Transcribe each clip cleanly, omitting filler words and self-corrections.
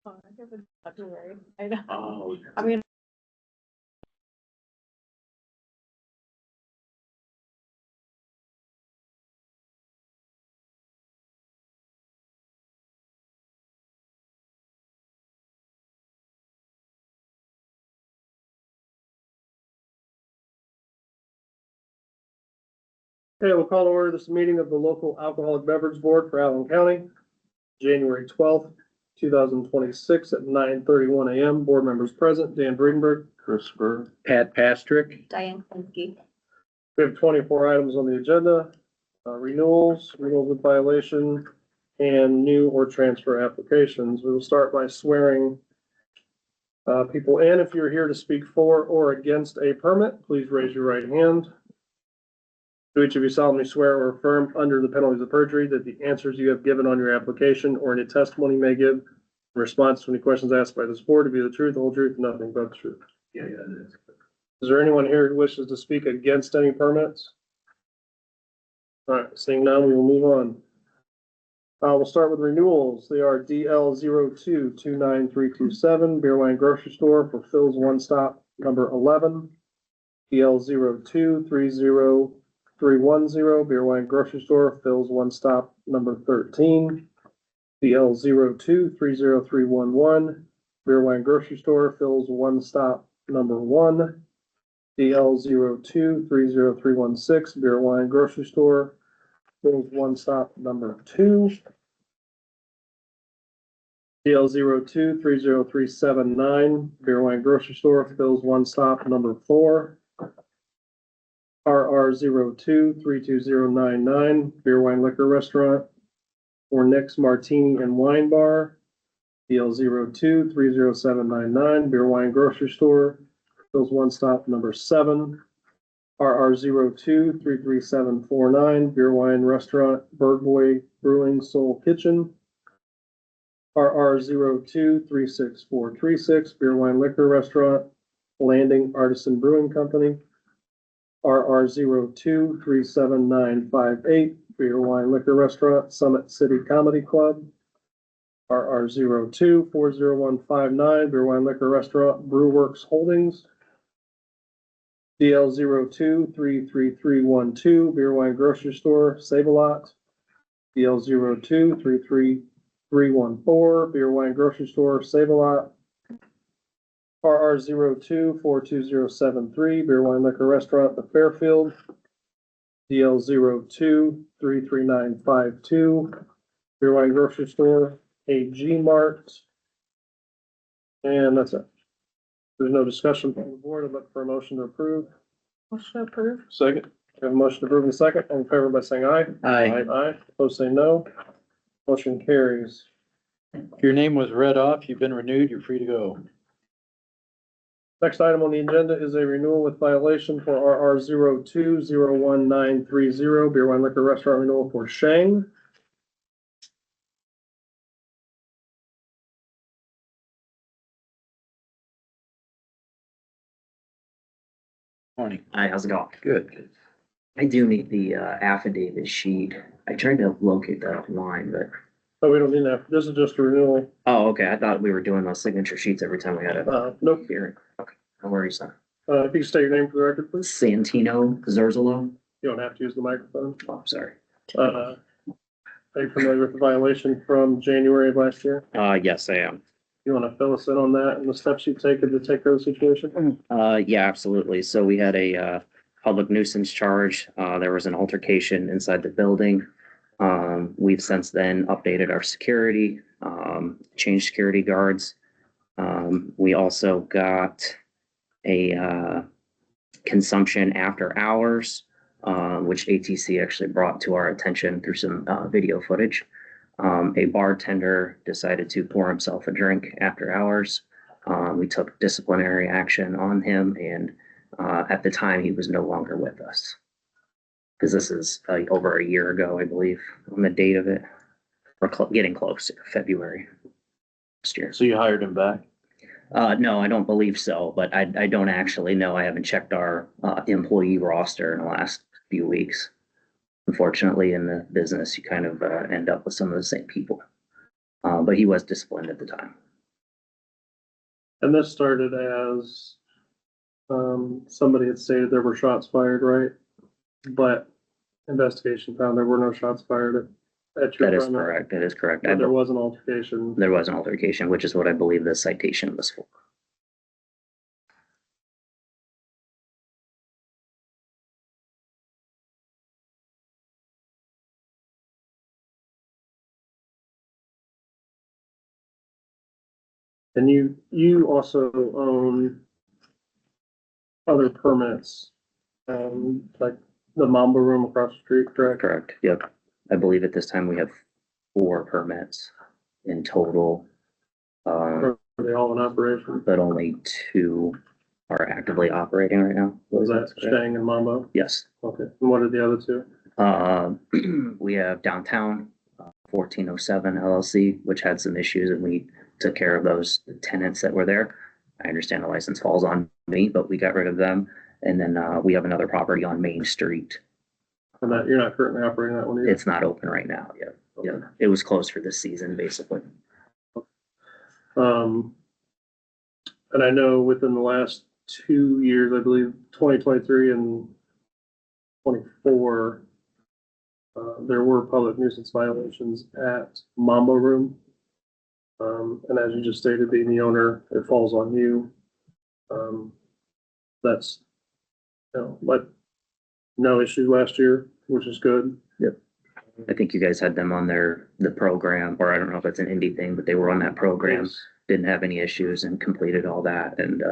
I know. Oh. I mean. Okay, we'll call to order this meeting of the local alcoholic beverage board for Allen County, January 12th, 2026 at 9:31 a.m. Board members present, Dan Briedenberg, Christopher. Pat Pastrick. Diane Klinsky. We have 24 items on the agenda, renewals with violation, and new or transfer applications. We will start by swearing people in. If you're here to speak for or against a permit, please raise your right hand. Do each of you solemnly swear or affirm under the penalties of perjury that the answers you have given on your application or any testimony you may give in response to any questions asked by this board to be the truth, the whole truth, and nothing but the truth? Yeah, it is. Is there anyone here who wishes to speak against any permits? All right, seeing none, we will move on. We'll start with renewals. They are DL 02-29327, Beer Wine Grocery Store for Phil's One Stop number 11. DL 02-30310, Beer Wine Grocery Store, Phil's One Stop number 13. DL 02-30311, Beer Wine Grocery Store, Phil's One Stop number 1. DL 02-30316, Beer Wine Grocery Store, Phil's One Stop number 2. DL 02-30379, Beer Wine Grocery Store, Phil's One Stop number 4. RR 02-32099, Beer Wine Liquor Restaurant for Nick's Martini and Wine Bar. DL 02-30799, Beer Wine Grocery Store, Phil's One Stop number 7. RR 02-33749, Beer Wine Restaurant, Bird Boy Brewing Soul Kitchen. RR 02-36436, Beer Wine Liquor Restaurant, Landing Artisan Brewing Company. RR 02-37958, Beer Wine Liquor Restaurant, Summit City Comedy Club. RR 02-40159, Beer Wine Liquor Restaurant, Brewworks Holdings. DL 02-33312, Beer Wine Grocery Store, Save-A-Lot. DL 02-33314, Beer Wine Grocery Store, Save-A-Lot. RR 02-42073, Beer Wine Liquor Restaurant, The Fairfield. DL 02-33952, Beer Wine Grocery Store, AG Mart. And that's it. There's no discussion from the board. I'd look for a motion to approve. Motion approved. Second. We have a motion to approve in a second. All in favor by saying aye. Aye. Aye. Opposed say no. Motion carries. Your name was read off. You've been renewed. You're free to go. Next item on the agenda is a renewal with violation for RR 02-01930, Beer Wine Liquor Restaurant renewal for Shang. Morning. Hi, how's it going? Good. I do need the affidavit sheet. I tried to locate that online, but, Oh, we don't need that. This is just a renewal. oh, okay, I thought we were doing those signature sheets every time we had a Nope. hearing. Okay, no worries then. If you could state your name for the record, please. Santino Zerzolo? You don't have to use the microphone. Oh, sorry. Are you familiar with the violation from January of last year? Yes, I am. You want to fill us in on that and the steps you've taken to take care of the situation? Yeah, absolutely. So we had a public nuisance charge. There was an altercation inside the building. We've since then updated our security, changed security guards. We also got a consumption after hours, which ATC actually brought to our attention through some video footage. A bartender decided to pour himself a drink after hours. We took disciplinary action on him, and at the time he was no longer with us. Because this is over a year ago, I believe, on the date of it. We're getting close to February last year. So you hired him back? No, I don't believe so, but I don't actually know. I haven't checked our employee roster in the last few weeks. Unfortunately, in the business, you kind of end up with some of the same people. But he was disciplined at the time. And this started as, somebody had stated there were shots fired, right? But investigation found there were no shots fired at your That is premise. correct. That is correct. But there was an altercation. There was an altercation, which is what I believe the citation was for. And you also own other permits, like the Mamba Room across the street, correct? Correct. Yep. I believe at this time we have 4 permits in total. Are they all in operation? But only 2 are actively operating right now. Was that Shang and Mamba? Yes. Okay, and what are the other 2? We have downtown, 1407 LLC, which had some issues and we took care of those tenants that were there. I understand the license falls on me, but we got rid of them. And then, we have another property on Main Street. And that, you're not currently operating that one either? It's not open right now. Yep. Yeah. It was closed for this season, basically. And I know within the last 2 years, I believe 2023 and 24, there were public nuisance violations at Mamba Room. And as you just stated, being the owner, it falls on you. That's, but no issue last year, which is good. I think you guys had them on the program, or I don't know if it's an indie thing, but they were on that program, Yes. didn't have any issues and completed all that and,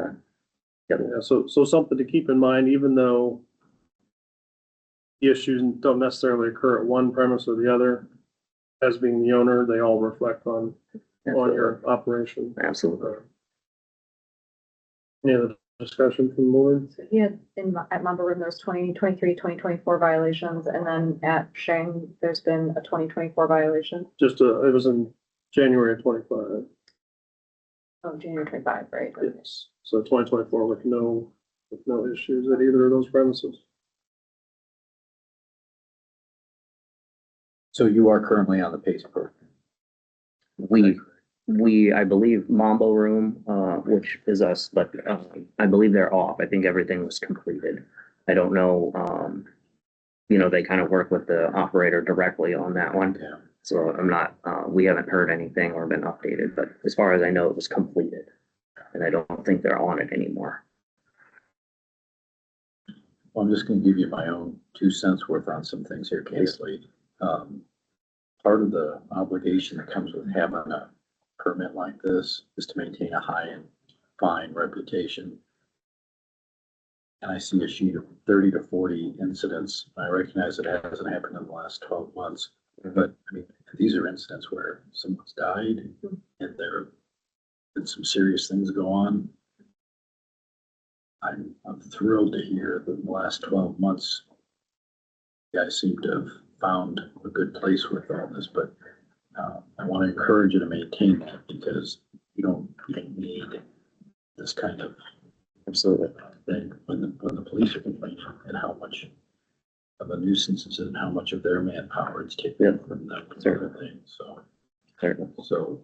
Yeah, so something to keep in mind, even though the issues don't necessarily occur at one premise or the other, as being the owner, they all reflect on your operation. Absolutely. Any other discussion from the board? So he had at Mamba Room, there's 2023, 2024 violations, and then at Shang, there's been a 2024 violation. Just, it was in January of 25. Oh, January 25, right? Yes. So 2024 with no issues at either of those premises. So you are currently on the PACE program? I believe Mambo Room, which is us, but, I believe they're off. I think everything was completed. I don't know, they kind of work with the operator directly on that one. Yeah. So I'm not, we haven't heard anything or been updated, but as far as I know, it was completed. And I don't think they're on it anymore. Well, I'm just gonna give you my own 2 cents worth on some things here, candidly. Part of the obligation that comes with having a permit like this is to maintain a high and fine reputation. And I see a sheet of 30 to 40 incidents. I recognize it hasn't happened in the last 12 months. But I mean, these are incidents where someone's died and there been some serious things go on. I'm thrilled to hear that in the last 12 months, you guys seem to have found a good place with all this, but I want to encourage you to maintain that because you don't need this kind of Absolutely. thing when the police are complaining and how much of a nuisance is it and how much of their manpower it's taken from them sort of thing. Certainly. So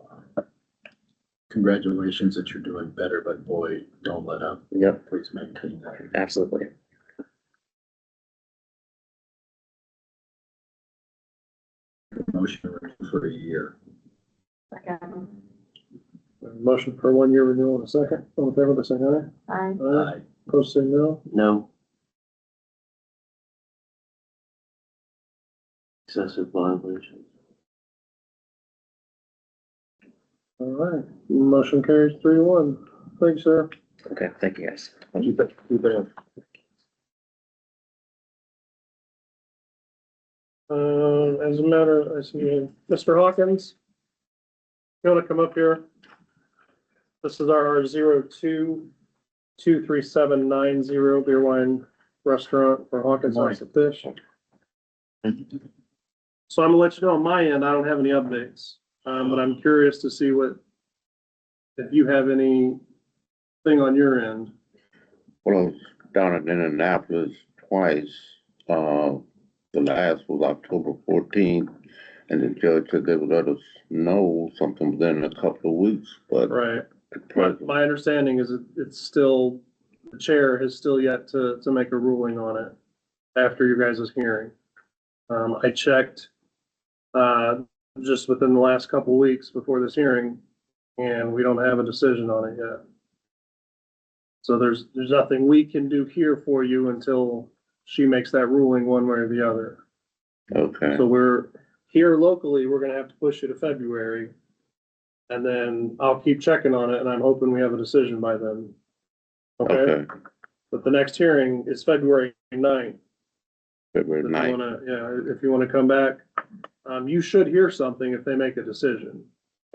congratulations that you're doing better, but boy, don't let up. Yep, Please maintain that. absolutely. Motion for a year. Second. Motion for 1 year renewal in a second. All in favor, by saying aye. Aye. Aye. Opposed, say no. No. Excessive violations. All right, motion carries 3-1. Thanks, sir. Okay, thank you guys. You better. As a matter, I see Mr. Hawkins. You want to come up here? This is our 02-23790 beer wine restaurant for Hawkins House of Fish. So I'm gonna let you know on my end, I don't have any updates, but I'm curious to see if you have anything on your end. Well, I was down at Indianapolis twice. The last was October 14th, and the judge said they would let us know something within a couple of weeks, but Right. My understanding is it's still, the chair has still yet to make a ruling on it after you guys' hearing. I checked, just within the last couple weeks before this hearing, and we don't have a decision on it yet. So there's nothing we can do here for you until she makes that ruling one way or the other. Okay, So we're, here locally, we're gonna have to push it to February. And then I'll keep checking on it, and I'm hoping we have a decision by then. Okay, okay, but the next hearing is February 9th. February If you 9th. wanna, yeah, if you wanna come back, you should hear something if they make a decision.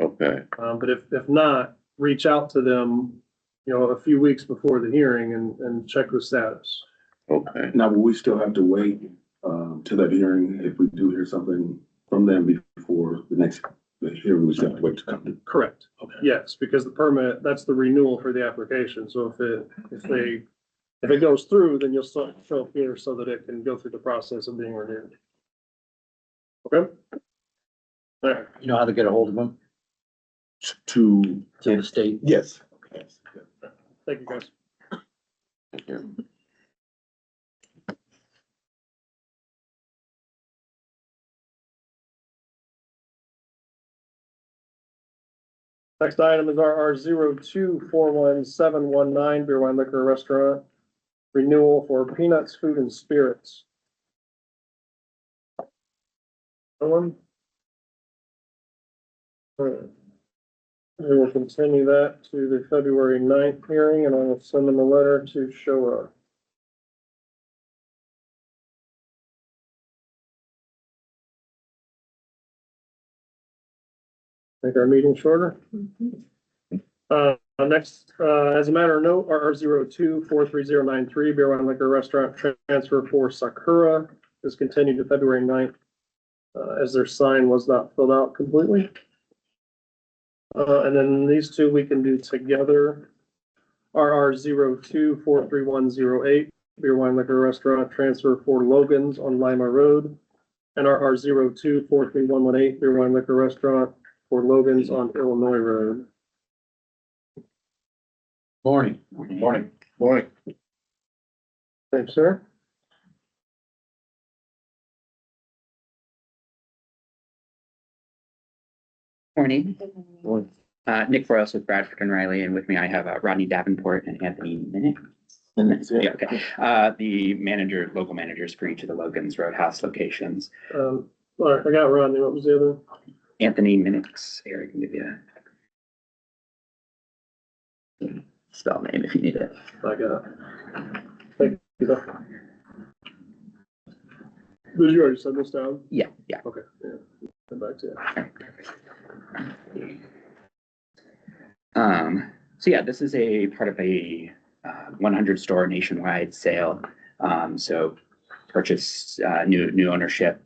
Okay, But if not, reach out to them, a few weeks before the hearing and check the status. okay. Now, will we still have to wait, to that hearing if we do hear something from them before the hearing, we still have to wait to come to? Correct. Okay. Yes, because the permit, that's the renewal for the application, so if it goes through, then you'll still show up here so that it can go through the process of being renewed. Okay? All right, You know how to get a hold of them? To, To the state? yes. thank you, guys. Thank you. Next item is RR 2411719 Beer Wine Liquor Restaurant renewal for Peanuts Food and Spirits. Someone? All right. We will continue that to the February 9th hearing, and I will send them a letter to show up. Make our meeting shorter. Next, as a matter of note, RR 2433093 Beer Wine Liquor Restaurant transfer for Sakura is continued to February 9th, as their sign was not filled out completely. And then these two we can do together. RR 2433108 Beer Wine Liquor Restaurant transfer for Logan's on Lima Road. And RR 24311 Beer Wine Liquor Restaurant for Logan's on Illinois Road. Morning. Morning. Morning. Thanks, sir. Morning. Nick Froyles with Bradford and Riley, and with me I have Rodney Davenport and Anthony Minnick. Yeah, okay. The local managers for each of the Logan's Roadhouse locations. All right, I got Rodney. What was the other? Anthony Minnick's, Eric can give you a spell name if you need it. I got. Thank you. Did you already send this down? Yeah. Okay, yeah. Come back to it. So yeah, this is a part of a 100 store nationwide sale. So purchased new ownership,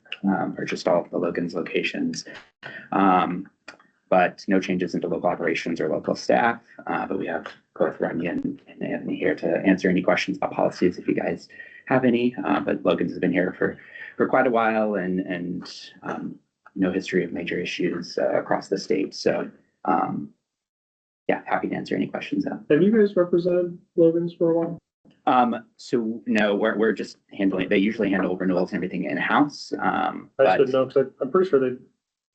purchased all of the Logan's locations. But no changes into local operations or local staff. But we have both Rodney and Anthony here to answer any questions about policies if you guys have any. But Logan's has been here for quite a while and no history of major issues across the state. So yeah, happy to answer any questions. Have you guys represented Logan's for a while? So no, we're just handling, they usually handle renewals and everything in-house. I just But didn't know, because I'm pretty sure they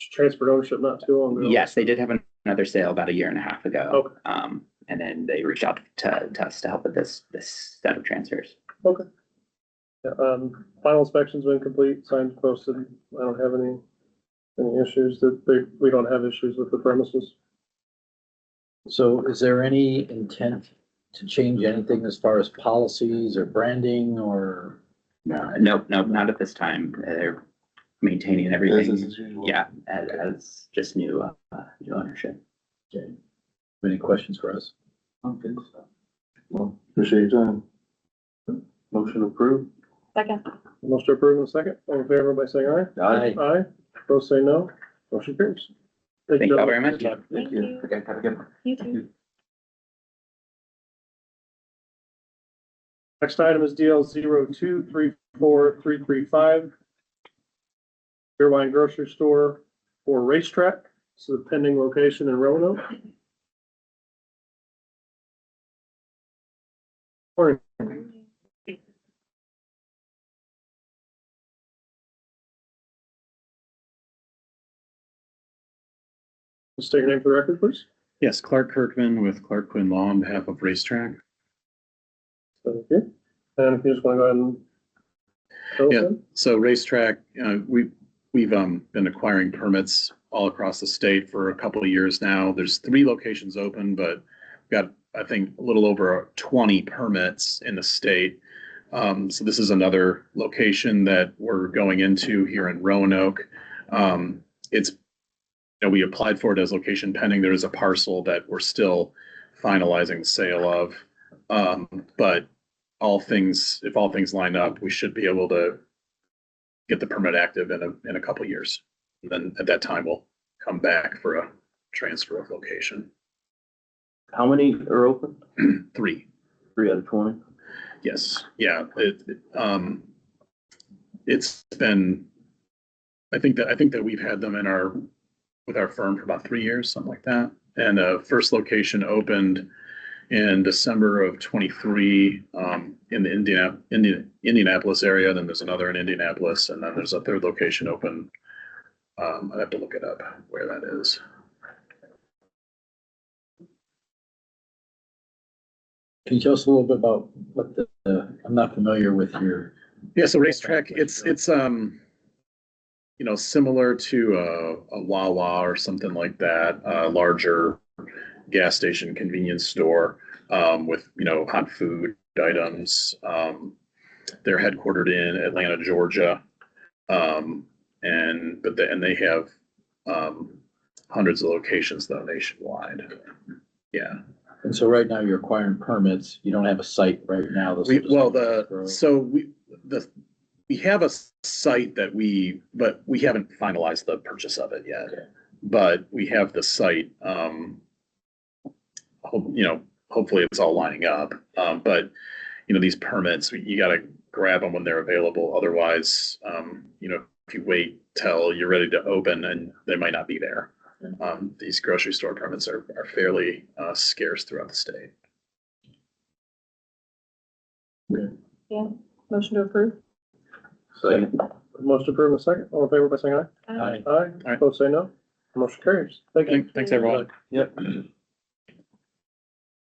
transferred ownership not too long ago. yes, they did have another sale about 1.5 years ago. Okay. And then they reached out to us to help with this set of transfers. Okay. Yeah, final inspection's been complete, signs posted. I don't have any issues we don't have issues with the premises. So is there any intent to change anything as far as policies or branding or? Nope, not at this time. They're maintaining everything. Business as usual. Yeah, as just new ownership. Okay. Any questions for us? Okay. Well, appreciate your time. Motion approved? Second. Motion approved in a second. All in favor by saying aye? Aye. Aye. Opposed, say no. Motion carries. Thank you all very much. Thank you. Okay, have a good one. You too. Next item is DL 2343335. Beer Wine Grocery Store for Racetrack. This is a pending location in Roanoke. Morning. State your name for the record, please. Yes, Clark Kirkman with Clark Quinn Law on behalf of Racetrack. Thank you. And if you just want to go ahead and fill us Yeah. in. So Racetrack, we've been acquiring permits all across the state for a couple of years now. There's 3 locations open, but we've got, I think, a little over 20 permits in the state. So this is another location that we're going into here in Roanoke. It's, we applied for it as location pending. There is a parcel that we're still finalizing the sale of. But if all things line up, we should be able to get the permit active in a couple of years. And then at that time, we'll come back for a transfer of location. How many are open? 3. 3 out of 20? Yes, yeah, it's been, I think that we've had them with our firm for about 3 years, something like that. And first location opened in December of 23 in the Indianapolis area. Then there's another in Indianapolis, and then there's a third location open. I'd have to look it up where that is. Can you tell us a little bit about what I'm not familiar with your. Yeah, so Racetrack, it's similar to a Wawa or something like that, a larger gas station convenience store with, hot food items. They're headquartered in Atlanta, Georgia. And they have hundreds of locations though nationwide. Yeah. And so right now you're acquiring permits. You don't have a site right now. We have a site but we haven't finalized the purchase of it yet. Okay. But we have the site, hopefully it's all lining up. But these permits, you gotta grab them when they're available. Otherwise, if you wait till you're ready to open and they might not be there. These grocery store permits are fairly scarce throughout the state. Yeah, motion to approve. Second. Most approved in a second. All in favor by saying aye. Aye. Aye. Aye. Opposed, say no. Motion carries. Thank you. Thanks, everyone. Yep.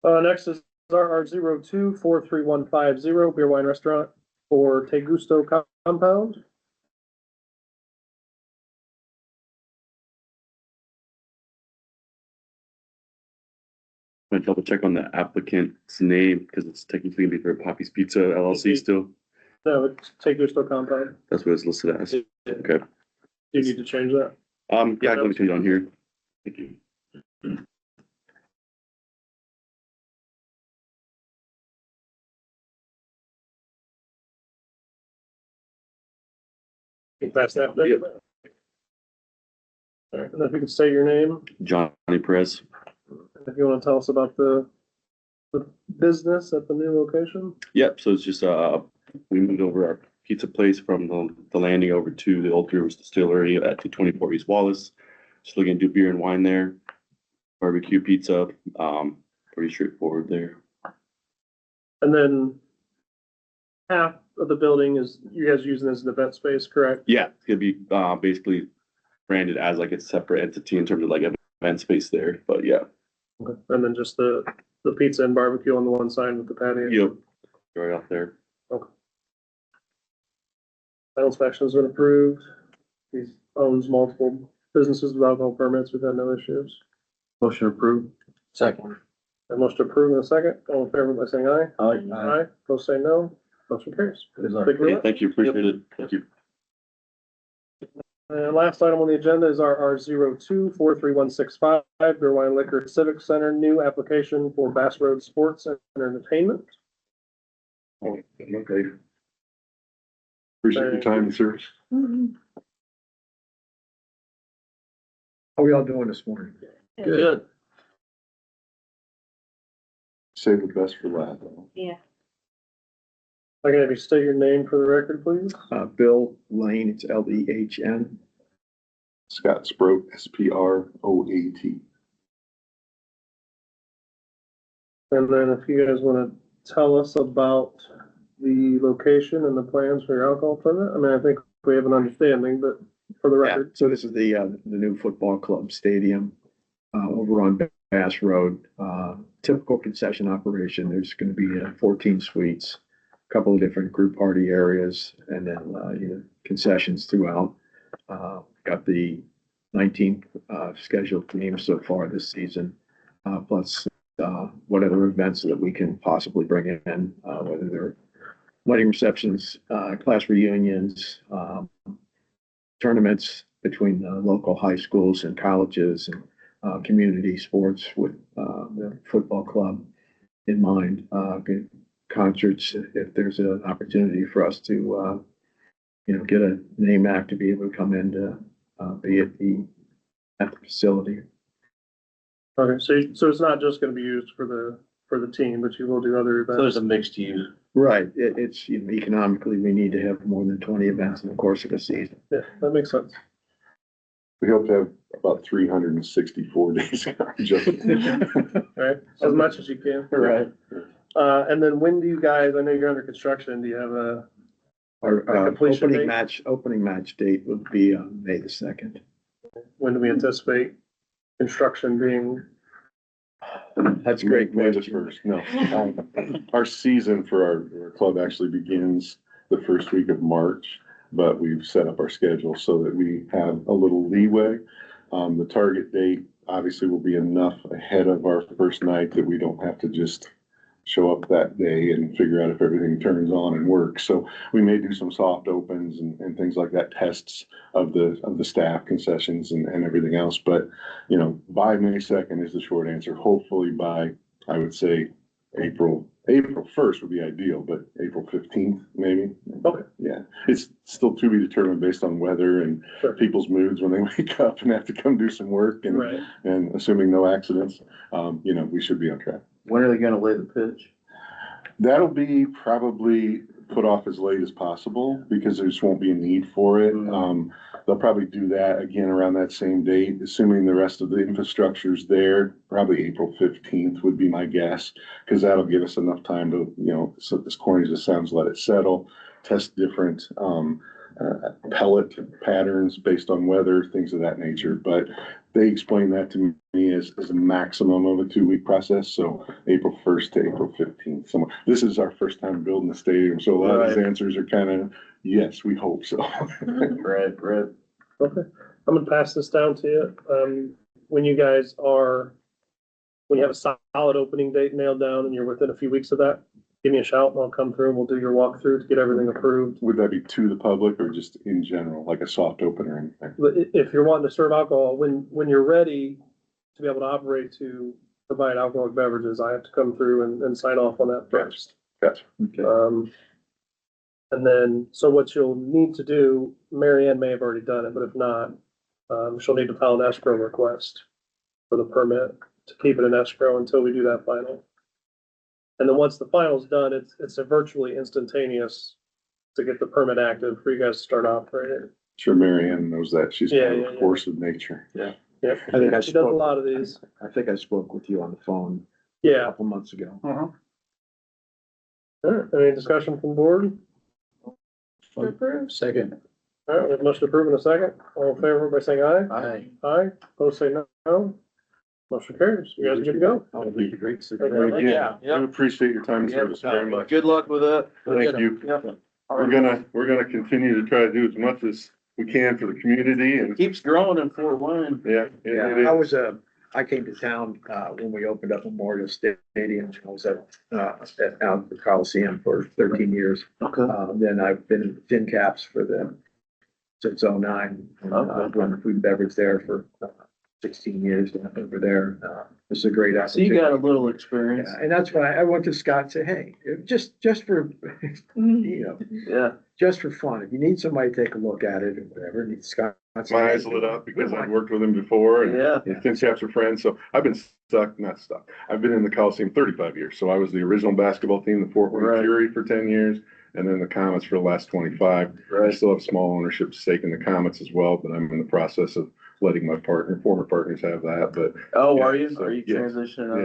Next is RR 02-43150 Beer Wine Restaurant for Te Gusto Compound. I double check on the applicant's name because it's technically gonna be for Poppy's Pizza LLC still. No, it's Te Gusto Compound. That's what it's listed as. Okay. Do you need to change that? Yeah, let me change it on here. Thank you. Can you pass that? Yep. All right, and if you could say your name, Johnny Perez. and if you want to tell us about the business at the new location. Yep, so it's just, we moved over our pizza place from the landing over to the Old Rivers Distillery at 224 East Wallace. Just looking to do beer and wine there. Barbecue pizza, pretty straightforward there. And then half of the building is you guys using as an event space, correct? Yeah, it's gonna be, basically branded as like a separate entity in terms of like event space there, but yeah. Okay. And then just the pizza and barbecue on the one side with the patio. Yep, right out there. Final inspection's been approved. He owns multiple businesses with alcohol permits. We've had no issues. Motion approved. Second. And motion approved in a second. All in favor by saying aye. Aye. Opposed, say no. Motion carries. Thank you very Okay, much. thank you, appreciate it. Thank you. And last item on the agenda is our R02-43165 Beer Wine Liquor Civic Center new application for Bass Road Sports and Entertainment. Okay. Appreciate your time, sir. How are we all doing this morning? Good. Save the best for last. Yeah. I can have you state your name for the record, please. Bill Lane, it's Lehn. Scott Sproat, SPROAT. And then if you guys want to tell us about the location and the plans for your alcohol permit? I mean, I think we have an understanding, but for the Yeah, record. so this is the new football club stadium, over on Bass Road. Typical concession operation. There's gonna be 14 suites, a couple of different group party areas, and then, concessions throughout. Got the 19 scheduled games so far this season, plus what other events that we can possibly bring in, whether they're wedding receptions, class reunions, tournaments between the local high schools and colleges, and community sports with the football club in mind. Concerts, if there's an opportunity for us to get a name act to be able to come in to be at the facility. Okay, so it's not just gonna be used for the team, but you will do other So there's events. a mixed use. Right, it's, economically, we need to have more than 20 events in the course of a season. Yeah, that makes sense. We hope to have about 364 days. Just- Right, as much as you can. Right. And then when do you guys, I know you're under construction, do you have Our A completion date? opening match date would be on May the 2nd. when do we anticipate construction being? That's a great May the question. 1st, no. Our season for our club actually begins the first week of March, but we've set up our schedule so that we have a little leeway. The target date obviously will be enough ahead of our first night that we don't have to just show up that day and figure out if everything turns on and works. So we may do some soft opens and things like that, tests of the staff, concessions and everything else. But, by May 2nd is the short answer. Hopefully by, I would say, April 1st would be ideal, but April 15th, maybe. Okay. Yeah, it's still to be determined based on weather and Sure. people's moods when they wake up and have to come do some work and, Right. and assuming no accidents, we should be on track. When are they gonna lay the pitch? That'll be probably put off as late as possible because there just won't be a need for it. They'll probably do that again around that same date, assuming the rest of the infrastructure's there. Probably April 15th would be my guess, because that'll give us enough time to, so as corny as it sounds, let it settle, test different pellet patterns based on weather, things of that nature. But they explained that to me as a maximum of a 2-week process. So April 1st to April 15th. This is our first time building the stadium. So a lot of these answers are kind of, yes, we hope so. Right. Okay, I'm gonna pass this down to you. When you have a solid opening date nailed down and you're within a few weeks of that, give me a shout and I'll come through and we'll do your walkthrough to get everything approved. Would that be to the public or just in general, like a soft open or anything? But if you're wanting to serve alcohol, when you're ready to be able to operate to provide alcoholic beverages, I have to come through and sign off on that first. Gotcha. And then, so what you'll need to do, Mary Ann may have already done it, but if not, she'll need to file an escrow request for the permit to keep it in escrow until we do that final. And then once the final's done, it's a virtually instantaneous to get the permit active for you guys to start operating. Sure, Mary Ann knows that. She's kind of Yeah. a force of nature. Yep, I think I she does a spoke- lot of these. I think I spoke with you on the phone a Yeah. couple months ago. All right, any discussion from board? Second. All right, we have a motion to approve in a second. All in favor by saying aye? Aye. Aye, opposed say no. Motion carries. You guys are good to go. Oh, it'd be great. Thank you very much. Again, Yeah. we appreciate your time and service very much. Good luck with that. Thank you. We're gonna continue to try to do as much as we can for the community and, Keeps growing in Fort Wayne. yeah. Yeah, I came to town, when we opened up Memorial Stadium. I was at out at the Coliseum for 13 years. Okay. Then I've been in tin caps since '09. I've run food and beverage there for 16 years over there. It's a great So opportunity. you got a little experience. Yeah, and that's why I went to Scott and said, hey, just for, Yeah. just for fun, if you need somebody to take a look at it or whatever, Scott. My eyes lit up because I'd worked with him before and Yeah. Tin Caps are friends. So I've been I've been in the Coliseum 35 years. So I was the original basketball team, the Fort Wayne Right. Fury for 10 years. And then the Comets for the last 25. I Right. still have small ownership stake in the Comets as well, but I'm in the process of letting my former partners have that, but. Oh, Yeah, are you? so, Are you yes. transitioning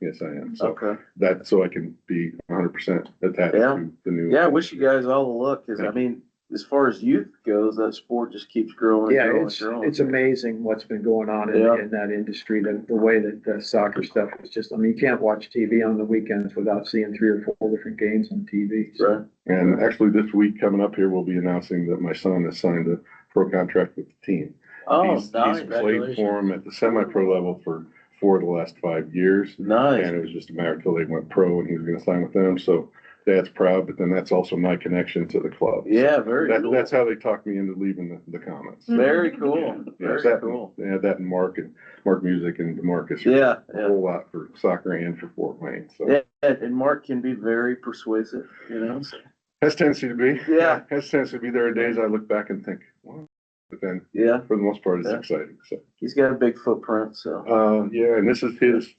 Yes, out? I am. So Okay. that, so I can be 100% attached Yeah. to the new. Yeah, I wish you guys all the luck, cause I Thank you. mean, as far as youth goes, that sport just keeps growing and Yeah, growing and it's growing. amazing what's been going on Yeah. in that industry, the way that the soccer stuff is just, I mean, you can't watch TV on the weekends without seeing 3 or 4 different games on TV. So, Right. And actually this week coming up here, we'll be announcing that my son has signed a pro contract with the team. Oh, He's nice. played for him at the semi-pro level for 4 of the last 5 years. Nice. And it was just a matter until they went pro and he was gonna sign with them, so Dad's proud, but then that's also my connection to the club. Yeah, very That, cool. that's how they talked me into leaving the Comets. Very cool. Yeah, Very that, cool. yeah, that and Mark Music and DeMarcus. Yeah, A yeah. whole lot for soccer and for Fort Wayne, so. Yeah, and Mark can be very persuasive, you know? so- Has tendency to be. Yeah. Has tendency to be. There are days I look back and think, wow, but then Yeah, for the most part, it's Yeah. exciting, so. he's got a big footprint, so. Yeah, and this is his,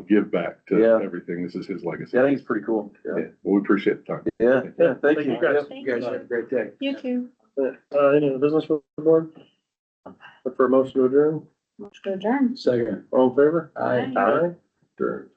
give back to Yeah. everything. This is his legacy. Yeah, I think it's pretty cool. Yeah, Yeah, well, we appreciate the time. yeah, thank Thank you. you, guys. Yep. you guys have a great day. You too. Any other business for the board? Look for a motion to adjourn, Motion to adjourn. Second. all in favor? Aye. Aye. Adjourn.